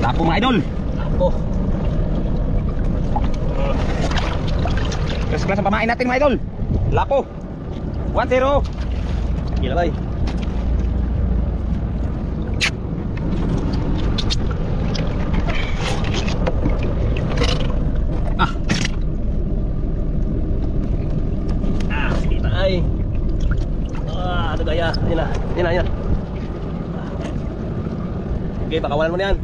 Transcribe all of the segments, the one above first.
Lapo mga idol. Lapo. First class ang pamain natin mga idol. Lapo 1-0. Gila bay. Sige tay. Ano gaya? Yan na. Yan na, yan. Okay, pakawalan mo na yan.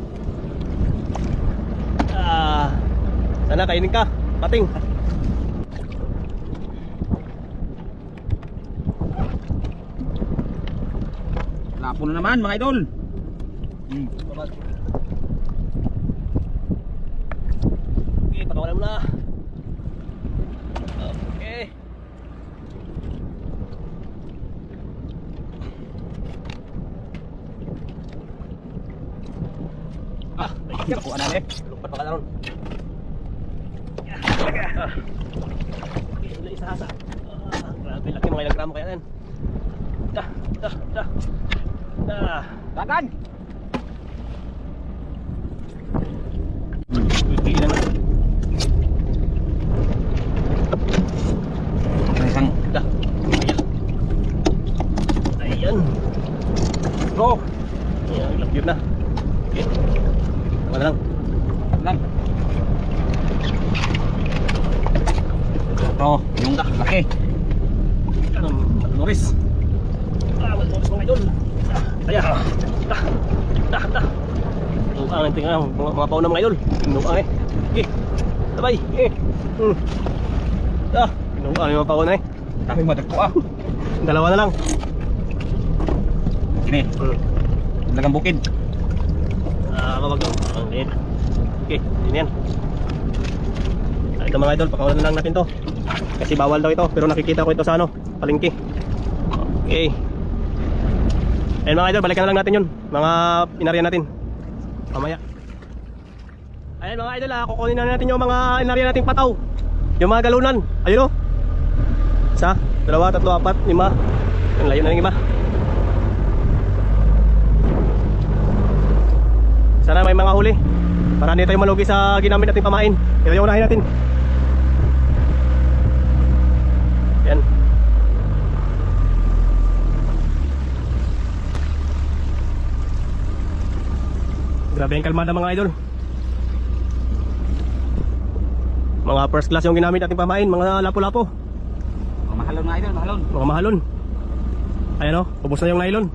Sana kainin ka. Pating. Lapo na naman mga idol. Okay, pakawalan mo na. Okay. Nakuha na eh. Lupat pa ka na ron. Okay, uli isa hasa. Grabe, laki mga ilang gramo kaya yan. Dagan. Ilan na. Isang Ayan. bro. Ayan, love you na. Okay. Tama na lang. Lang. Bro, yung laki. Noris. Noris mga idol. Ayan. Ang tingnan mga pauna mga idol. Pinuang eh. Okay. Sabay. Pinuang yung mga pauna eh. Kami madagpo ah. Dalawa na lang. Sini. Dagang bukid. Mawag lang. Okay, yun yan. Ito mga idol, pakawalan na lang natin to. Kasi bawal daw ito, pero nakikita ko ito sa ano, palengke. Okay. Ayan mga idol, balikan na lang natin yun. Mga inarya natin mamaya. Ayan mga idol, kukunin na natin yung mga inarya nating pataw. Yung mga galunan, ayun o. 1, 2, 3, 4, 5. Ang layo na ng iba. Sana may mga huli para hindi tayo malugi sa ginamit natin pamain. Ito yung unahin natin. Yan. Grabe yung kalmada mga idol. Mga first class yung ginamit natin pamain. Mga lapo-lapo. Mga mahalon mga idol, mahalon. Mga mahalon. Ayan o, ubos na yung nylon.